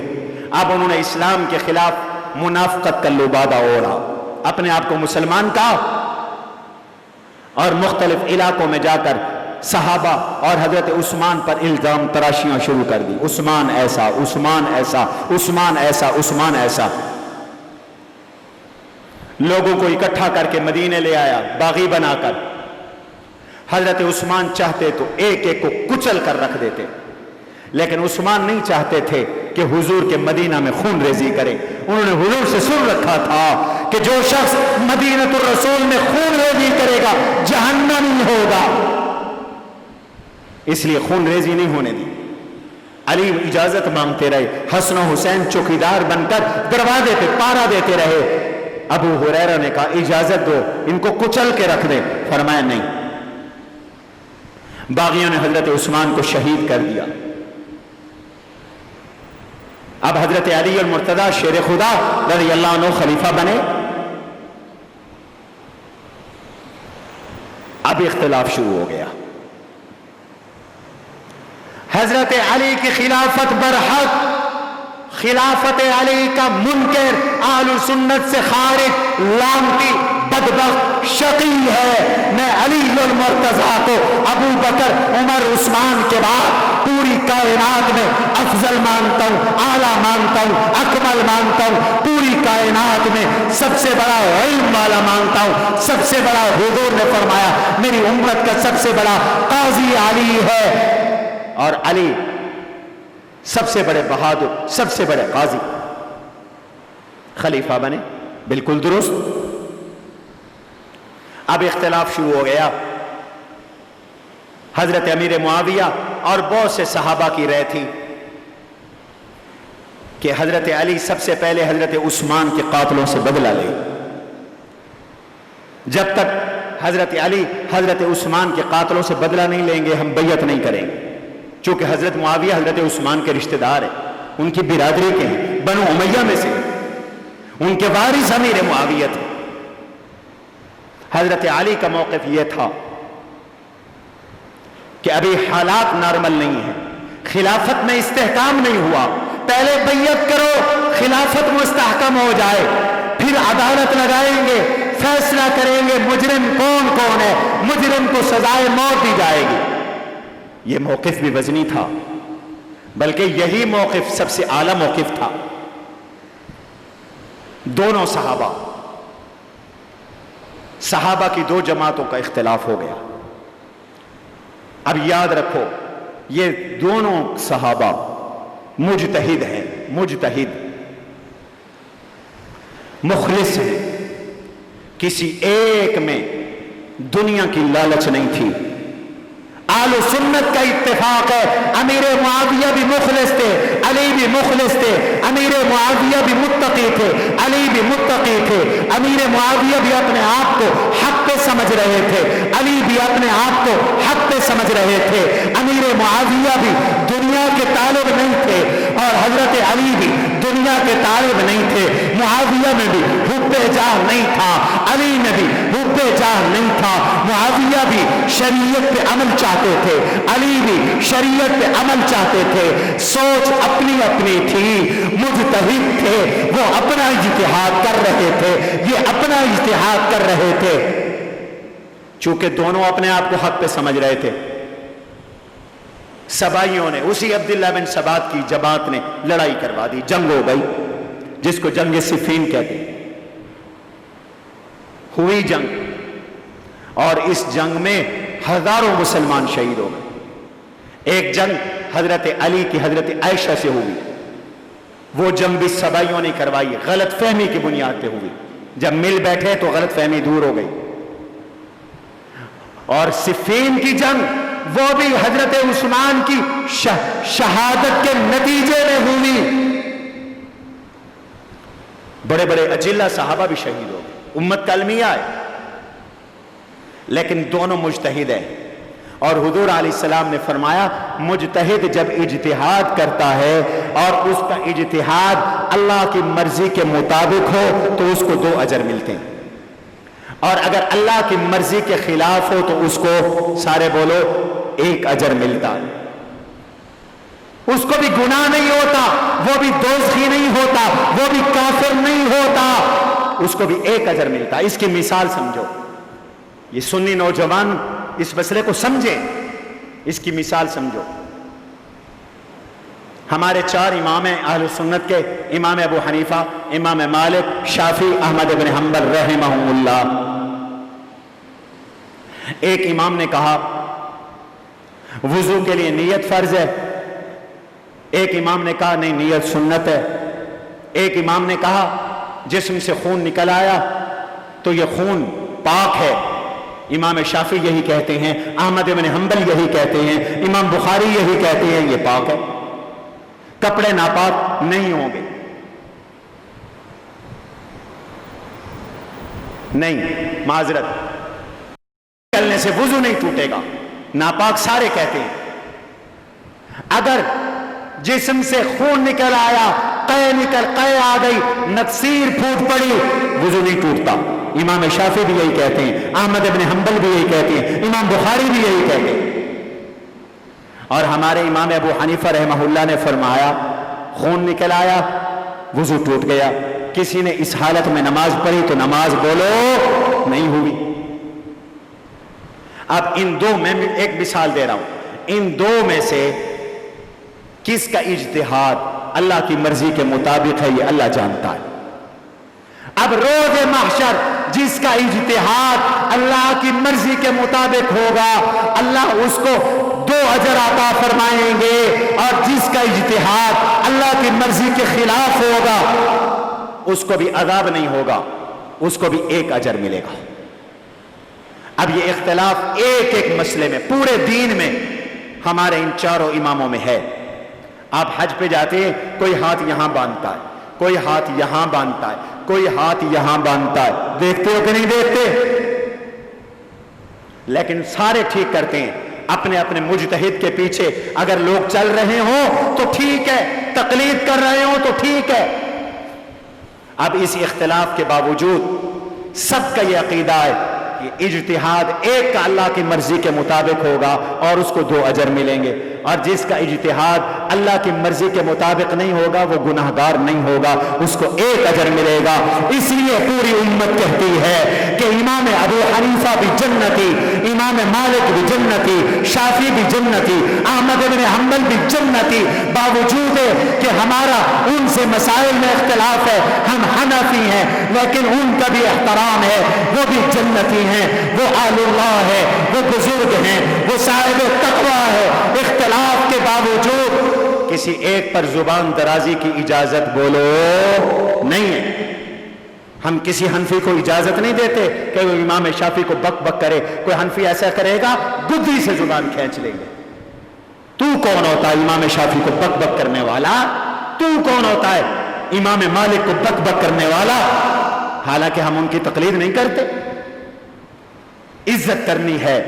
اب انہوں نے اسلام کے خلاف منافقت کا لبادہ اوڑھا، اپنے آپ کو مسلمان کہا اور مختلف علاقوں میں جا کر صحابہ اور حضرت عثمان پر الزام تراشیاں شروع کر دی، عثمان ایسا، عثمان ایسا، عثمان ایسا، عثمان ایسا۔ لوگوں کو اکٹھا کر کے مدینے لے آیا باغی بنا کر۔ حضرت عثمان چاہتے تو ایک ایک کو کچل کر رکھ دیتے، لیکن عثمان نہیں چاہتے تھے کہ حضور کے مدینہ میں خون ریزی کرے۔ انہوں نے حضور سے سن رکھا تھا کہ جو شخص مدینہ الرسول میں خون ریزی کرے گا جہنمی ہوگا، اس لیے خون ریزی نہیں ہونے دی۔ علی اجازت مانگتے رہے، حسن و حسین چوکیدار بن کر دروازے پہ پہرا دیتے رہے۔ ابو ہریرہ نے کہا اجازت دو، ان کو کچل کے رکھ دے، فرمایا نہیں۔ باغیوں نے حضرت عثمان کو شہید کر دیا۔ اب حضرت علی المرتضی شیر خدا رضی اللہ عنہ خلیفہ بنے۔ اب اختلاف شروع ہو گیا، حضرت علی کی خلافت برحق، خلافت علی کا منکر، اہل سنت سے خارج، لعنتی، بدبخت، شقی ہے۔ میں علی المرتضی کو ابو بکر، عمر، عثمان کے بعد پوری کائنات میں افضل مانتا ہوں، اعلیٰ مانتا ہوں، اکمل مانتا ہوں، پوری کائنات میں سب سے بڑا علم والا مانتا ہوں۔ سب سے بڑا، حضور نے فرمایا میری امت کا سب سے بڑا قاضی علی ہے، اور علی سب سے بڑے بہادر، سب سے بڑے قاضی، خلیفہ بنے، بالکل درست۔ اب اختلاف شروع ہو گیا۔ حضرت امیر معاویہ اور بہت سے صحابہ کی رائے تھی کہ حضرت علی سب سے پہلے حضرت عثمان کے قاتلوں سے بدلہ لے۔ جب تک حضرت علی حضرت عثمان کے قاتلوں سے بدلہ نہیں لیں گے ہم بیعت نہیں کریں گے، چونکہ حضرت معاویہ حضرت عثمان کے رشتہ دار ہیں، ان کی برادری کے ہیں، بنو امیہ میں سے، ان کے وارث امیر معاویہ تھے۔ حضرت علی کا موقف یہ تھا کہ ابھی حالات نارمل نہیں ہیں، خلافت میں استحکام نہیں ہوا، پہلے بیعت کرو، خلافت مستحکم ہو جائے، پھر عدالت لگائیں گے، فیصلہ کریں گے مجرم کون کون ہے، مجرم کو سزائے موت دی جائے گی۔ یہ موقف بھی وزنی تھا، بلکہ یہی موقف سب سے اعلیٰ موقف تھا۔ دونوں صحابہ کی دو جماعتوں کا اختلاف ہو گیا۔ اب یاد رکھو یہ دونوں صحابہ مجتہد ہیں، مجتہد مخلص ہیں، کسی ایک میں دنیا کی لالچ نہیں تھی۔ اہل سنت کا اتفاق ہے، امیر معاویہ بھی مخلص تھے، علی بھی مخلص تھے، امیر معاویہ بھی متقی تھے، علی بھی متقی تھے، امیر معاویہ بھی اپنے آپ کو حق پہ سمجھ رہے تھے، علی بھی اپنے آپ کو حق پہ سمجھ رہے تھے۔ امیر معاویہ بھی دنیا کے طالب نہیں تھے اور حضرت علی بھی دنیا کے طالب نہیں تھے۔ معاویہ میں بھی حب جاہ نہیں تھا، علی میں بھی حب جاہ نہیں تھا۔ معاویہ بھی شریعت پہ عمل چاہتے تھے، علی بھی شریعت پہ عمل چاہتے تھے، سوچ اپنی اپنی تھی، مجتہد تھے، وہ اپنا اجتہاد کر رہے تھے، یہ اپنا اجتہاد کر رہے تھے۔ چونکہ دونوں اپنے آپ کو حق پہ سمجھ رہے تھے، سبائیوں نے، اسی عبداللہ بن سبات کی جماعت نے لڑائی کروا دی، جنگ ہو گئی، جس کو جنگ صفین کہتے ہیں۔ ہوئی جنگ، اور اس جنگ میں ہزاروں مسلمان شہید ہو گئے۔ ایک جنگ حضرت علی کی حضرت عائشہ سے ہوئی، وہ جنگ بھی سبائیوں نے کروائی، غلط فہمی کی بنیاد پہ ہوئی، جب مل بیٹھے تو غلط فہمی دور ہو گئی۔ اور صفین کی جنگ وہ بھی حضرت عثمان کی شہادت کے نتیجے میں ہوئی، بڑے بڑے اجلہ صحابہ بھی شہید ہو گئے، امت کا المیہ ہے، لیکن دونوں مجتہد ہیں۔ اور حضور علیہ السلام نے فرمایا مجتہد جب اجتہاد کرتا ہے اور اس کا اجتہاد اللہ کی مرضی کے مطابق ہو تو اس کو 2 اجر ملتے ہیں، اور اگر اللہ کی مرضی کے خلاف ہو تو اس کو، سارے بولو، 1 اجر ملتا ہے۔ اس کو بھی گناہ نہیں ہوتا، وہ بھی دوزخی نہیں ہوتا، وہ بھی کافر نہیں ہوتا، اس کو بھی ایک اجر ملتا۔ اس کی مثال سمجھو، یہ سنی نوجوان اس مسئلے کو سمجھیں، اس کی مثال سمجھو۔ ہمارے 4 امام ہیں اہل سنت کے، امام ابو حنیفہ، امام مالک، شافعی، احمد بن حنبل رحمہم اللہ۔ ایک امام نے کہا وضو کے لیے نیت فرض ہے، ایک امام نے کہا نہیں نیت سنت ہے، ایک امام نے کہا جسم سے خون نکل آیا تو یہ خون پاک ہے، امام شافعی یہی کہتے ہیں، احمد بن حنبل یہی کہتے ہیں، امام بخاری یہی کہتے ہیں یہ پاک ہے، کپڑے ناپاک نہیں ہوں گے۔ نہیں، معذرت، نکلنے سے وضو نہیں ٹوٹے گا، ناپاک سارے کہتے ہیں۔ اگر جسم سے خون نکل آیا، قے آ گئی، نکسیر پھوٹ پڑی، وضو نہیں ٹوٹتا، امام شافعی بھی یہی کہتے ہیں، احمد بن حنبل بھی یہی کہتے ہیں، امام بخاری بھی یہی کہتے ہیں۔ اور ہمارے امام ابو حنیفہ رحمہ اللہ نے فرمایا خون نکل آیا، وضو ٹوٹ گیا، کسی نے اس حالت میں نماز پڑھی تو نماز بولو نہیں ہوئی۔ اب ان دو میں ایک مثال دے رہا ہوں، ان دو میں سے کس کا اجتہاد اللہ کی مرضی کے مطابق ہے یہ اللہ جانتا ہے۔ اب روز محشر جس کا اجتہاد اللہ کی مرضی کے مطابق ہوگا اللہ اس کو 2 اجر عطا فرمائیں گے، اور جس کا اجتہاد اللہ کی مرضی کے خلاف ہوگا اس کو بھی عذاب نہیں ہوگا، اس کو بھی 1 اجر ملے گا۔ اب یہ اختلاف ایک ایک مسئلے میں پورے دین میں ہمارے ان 4 اماموں میں ہے۔ آپ حج پہ جاتے ہیں، کوئی ہاتھ یہاں باندھتا ہے، کوئی ہاتھ یہاں باندھتا ہے، کوئی ہاتھ یہاں باندھتا ہے، دیکھتے ہو کہ نہیں دیکھتے؟ لیکن سارے ٹھیک کرتے ہیں اپنے اپنے مجتہد کے پیچھے۔ اگر لوگ چل رہے ہوں تو ٹھیک ہے، تقلید کر رہے ہوں تو ٹھیک ہے۔ اب اس اختلاف کے باوجود سب کا یہ عقیدہ ہے کہ اجتہاد ایک کا اللہ کی مرضی کے مطابق ہوگا اور اس کو 2 اجر ملیں گے، اور جس کا اجتہاد اللہ کی مرضی کے مطابق نہیں ہوگا وہ گناہگار نہیں ہوگا، اس کو 1 اجر ملے گا۔ اس لیے پوری امت کہتی ہے کہ امام ابو حنیفہ بھی جنتی، امام مالک بھی جنتی، شافعی بھی جنتی، احمد بن حنبل بھی جنتی، باوجود کہ ہمارا ان سے مسائل میں اختلاف ہے، ہم حنفی ہیں لیکن ان کا بھی احترام ہے، وہ بھی جنتی ہیں، وہ اہل اللہ ہے، وہ بزرگ ہیں، وہ صاحب تقویٰ ہے۔ اختلاف کے باوجود کسی ایک پر زبان درازی کی اجازت بولو نہیں ہے۔ ہم کسی حنفی کو اجازت نہیں دیتے کہ وہ امام شافعی کو بک بک کرے۔ کوئی حنفی ایسا کرے گا گدی سے زبان کھینچ لیں گے۔ تو کون ہوتا ہے امام شافعی کو بک بک کرنے والا؟ تو کون ہوتا ہے امام مالک کو بک بک کرنے والا؟ حالانکہ ہم ان کی تقلید نہیں کرتے، عزت کرنی ہے۔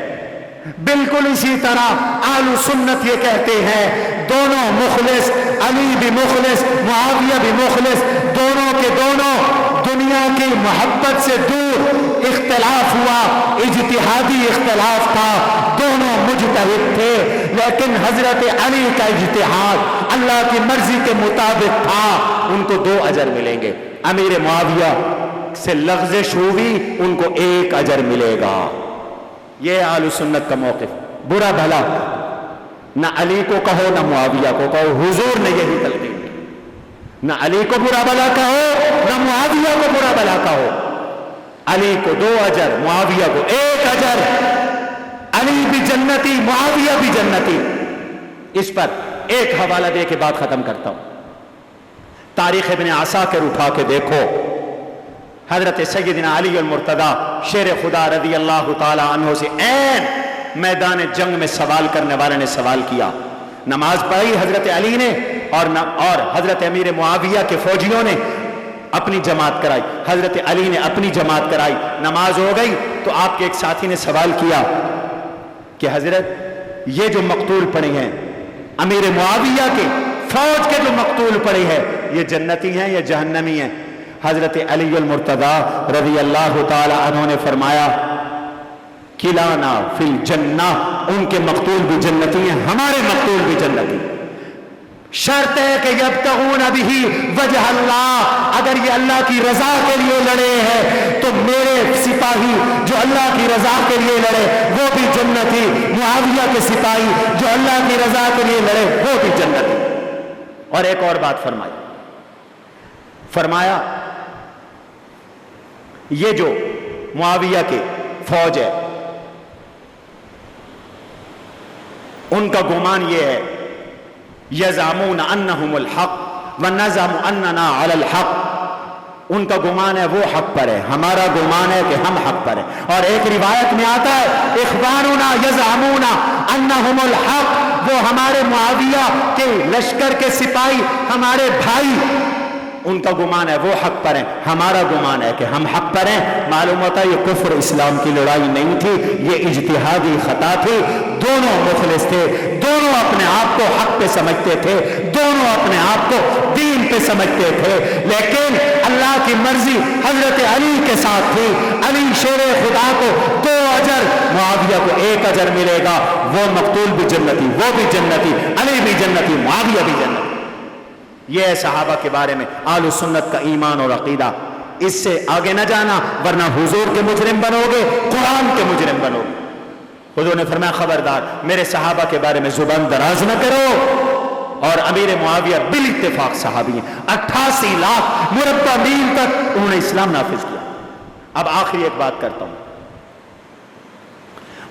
بالکل اسی طرح اہل سنت یہ کہتے ہیں دونوں مخلص، علی بھی مخلص، معاویہ بھی مخلص، دونوں کے دونوں دنیا کی محبت سے دور، اختلاف ہوا، اجتہادی اختلاف تھا، دونوں مجتہد تھے، لیکن حضرت علی کا اجتہاد اللہ کی مرضی کے مطابق تھا، ان کو 2 اجر ملیں گے۔ امیر معاویہ سے لغزش ہوئی، ان کو 1 اجر ملے گا۔ یہ اہل سنت کا موقف۔ برا بھلا نہ علی کو کہو نہ معاویہ کو کہو، حضور نے یہی تلقین کی، نہ علی کو برا بھلا کہو نہ معاویہ کو برا بھلا کہو۔ علی کو 2 اجر، معاویہ کو 1 اجر، علی بھی جنتی، معاویہ بھی جنتی۔ اس پر ایک حوالہ دے کے بات ختم کرتا ہوں۔ تاریخ ابن عساکر اٹھا کے دیکھو، حضرت سیدنا علی المرتضیٰ شیر خدا رضی اللہ تعالی عنہ سے عین میدان جنگ میں سوال کرنے والے نے سوال کیا۔ نماز پڑھی حضرت علی نے اور حضرت امیر معاویہ کے فوجیوں نے اپنی جماعت کرائی، حضرت علی نے اپنی جماعت کرائی۔ نماز ہو گئی تو آپ کے ایک ساتھی نے سوال کیا کہ حضرت یہ جو مقتول پڑے ہیں امیر معاویہ کے فوج کے جو مقتول پڑے ہیں یہ جنتی ہیں یا جہنمی ہیں؟ حضرت علی المرتضیٰ رضی اللہ تعالی عنہ نے فرمایا کلانا فی الجنہ، ان کے مقتول بھی جنتی ہیں، ہمارے مقتول بھی جنتی۔ شرط ہے کہ یبتغون بہ وجہ اللہ، اگر یہ اللہ کی رضا کے لیے لڑے ہیں تو میرے سپاہی جو اللہ کی رضا کے لیے لڑے وہ بھی جنتی، معاویہ کے سپاہی جو اللہ کی رضا کے لیے لڑے وہ بھی جنتی۔ اور ایک اور بات فرمایا یہ جو معاویہ کے فوج ہے ان کا گمان یہ ہے، یزعمون انہم الحق ونزعم اننا علی الحق، ان کا گمان ہے وہ حق پر ہے، ہمارا گمان ہے کہ ہم حق پر ہیں۔ اور ایک روایت میں آتا ہے اخواننا یزعمون انہم الحق، وہ ہمارے معاویہ کے لشکر کے سپاہی ہمارے بھائی، ان کا گمان ہے وہ حق پر ہیں، ہمارا گمان ہے کہ ہم حق پر ہیں۔ معلوم ہوتا ہے یہ کفر اسلام کی لڑائی نہیں تھی، یہ اجتہادی خطا تھی۔ دونوں مخلص تھے، دونوں اپنے آپ کو حق پہ سمجھتے تھے، دونوں اپنے آپ کو دین پہ سمجھتے تھے، لیکن اللہ کی مرضی حضرت علی کے ساتھ تھی۔ علی شیر خدا کو 2 اجر، معاویہ کو 1 اجر ملے گا، وہ مقتول بھی جنتی، وہ بھی جنتی، علی بھی جنتی، معاویہ بھی جنتی۔ یہ ہے صحابہ کے بارے میں اہل سنت کا ایمان اور عقیدہ۔ اس سے آگے نہ جانا ورنہ حضور کے مجرم بنو گے، قرآن کے مجرم بنو گے۔ حضور نے فرمایا خبردار میرے صحابہ کے بارے میں زبان دراز نہ کرو۔ اور امیر معاویہ بالاتفاق صحابی ہیں، 88 لاکھ مربع میل تک انہوں نے اسلام نافذ کیا۔ اب آخری ایک بات کرتا ہوں،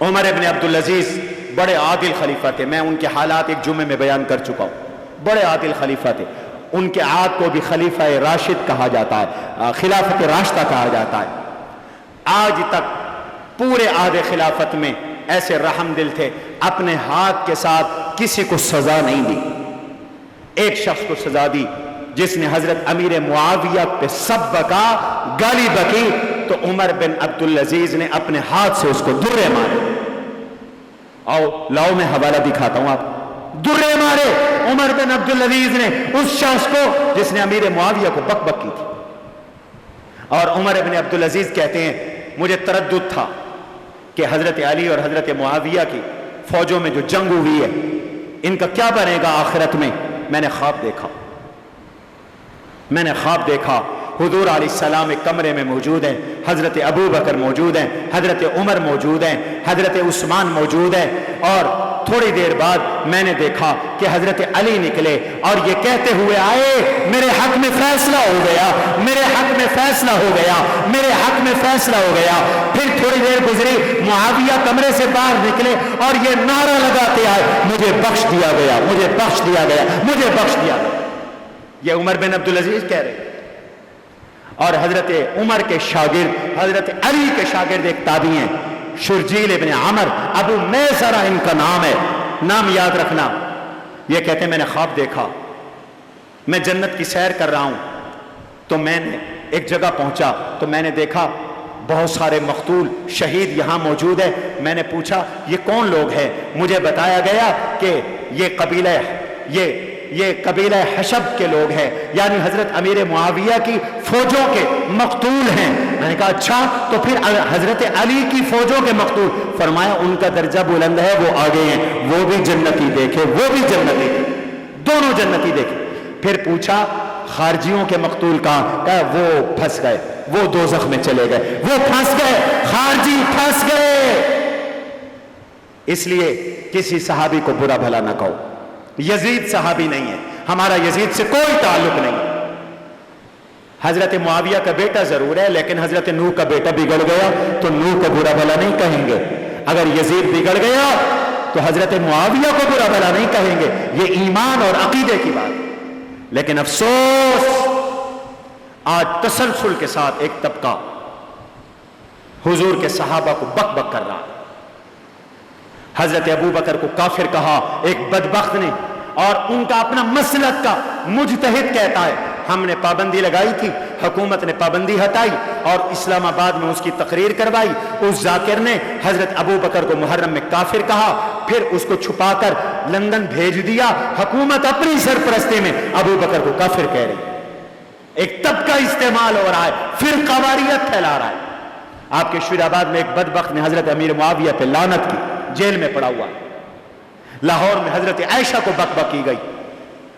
عمر ابن عبدالعزیز بڑے عادل خلیفہ تھے، میں ان کے حالات ایک جمعے میں بیان کر چکا ہوں، بڑے عادل خلیفہ تھے۔ ان کے عہد کو بھی خلیفہ راشد کہا جاتا ہے، خلافت راشدہ کہا جاتا ہے۔ آج تک پورے عہد خلافت میں ایسے رحم دل تھے، اپنے ہاتھ کے ساتھ کسی کو سزا نہیں دی۔ ایک شخص کو سزا دی جس نے حضرت امیر معاویہ پہ سب بکا، گالی بکی، تو عمر بن عبدالعزیز نے اپنے ہاتھ سے اس کو درے مارے۔ لاؤ میں حوالہ دکھاتا ہوں آپ، درے مارے عمر بن عبدالعزیز نے اس شخص کو جس نے امیر معاویہ کو بک بک کی تھی۔ اور عمر بن عبدالعزیز کہتے ہیں مجھے تردد تھا کہ حضرت علی اور حضرت معاویہ کی فوجوں میں جو جنگ ہوئی ہے ان کا کیا بنے گا آخرت میں۔ میں نے خواب دیکھا حضور علیہ السلام ایک کمرے میں موجود ہیں، حضرت ابو بکر موجود ہیں، حضرت عمر موجود ہیں، حضرت عثمان موجود ہیں، اور تھوڑی دیر بعد میں نے دیکھا کہ حضرت علی نکلے اور یہ کہتے ہوئے آئے میرے حق میں فیصلہ ہو گیا، میرے حق میں فیصلہ ہو گیا، میرے حق میں فیصلہ ہو گیا۔ پھر تھوڑی دیر گزری، معاویہ کمرے سے باہر نکلے اور یہ نعرہ لگاتے آئے مجھے بخش دیا گیا، مجھے بخش دیا گیا، مجھے بخش دیا گیا۔ یہ عمر بن عبدالعزیز کہہ رہے۔ اور حضرت عمر کے شاگرد، حضرت علی کے شاگرد ایک تابعی ہیں، شرجیل ابن عمر ابو میسرہ ان کا نام ہے، نام یاد رکھنا۔ یہ کہتے ہیں میں نے خواب دیکھا، میں جنت کی سیر کر رہا ہوں، تو میں نے ایک جگہ پہنچا تو میں نے دیکھا بہت سارے مقتول شہید یہاں موجود ہیں۔ میں نے پوچھا یہ کون لوگ ہیں؟ مجھے بتایا گیا کہ یہ قبیلہ حشب کے لوگ ہیں، یعنی حضرت امیر معاویہ کی فوجوں کے مقتول ہیں۔ میں نے کہا اچھا تو پھر حضرت علی کی فوجوں کے مقتول؟ فرمایا ان کا درجہ بلند ہے، وہ آگے ہیں، وہ بھی جنتی دیکھے، وہ بھی جنتی دیکھے، دونوں جنتی دیکھے۔ پھر پوچھا خارجیوں کے مقتول کہاں؟ کہا وہ پھنس گئے، وہ دوزخ میں چلے گئے، وہ پھنس گئے، خارجی پھنس گئے۔ اس لیے کسی صحابی کو برا بھلا نہ کہو۔ یزید صحابی نہیں ہے، ہمارا یزید سے کوئی تعلق نہیں۔ حضرت معاویہ کا بیٹا ضرور ہے، لیکن حضرت نوح کا بیٹا بگڑ گیا تو نوح کو برا بھلا نہیں کہیں گے۔ اگر یزید بگڑ گیا تو حضرت معاویہ کو برا بھلا نہیں کہیں گے۔ یہ ایمان اور عقیدے کی بات۔ لیکن افسوس آج تسلسل کے ساتھ ایک طبقہ حضور کے صحابہ کو بک بک کر رہا ہے۔ حضرت ابو بکر کو کافر کہا ایک بدبخت نے، اور ان کا اپنا مسلک کا مجتہد کہتا ہے ہم نے پابندی لگائی تھی، حکومت نے پابندی ہٹائی اور اسلام آباد میں اس کی تقریر کروائی۔ اس ذاکر نے حضرت ابو بکر کو محرم میں کافر کہا، پھر اس کو چھپا کر لندن بھیج دیا۔ حکومت اپنی سرپرستی میں ابو بکر کو کافر کہہ رہی۔ ایک طبقہ استعمال ہو رہا ہے، فرقہ واریت پھیلا رہا ہے۔ آپ کے شیر آباد میں ایک بدبخت نے حضرت امیر معاویہ پہ لعنت کی، جیل میں پڑا ہوا۔ لاہور میں حضرت عائشہ کو بک بک کی گئی،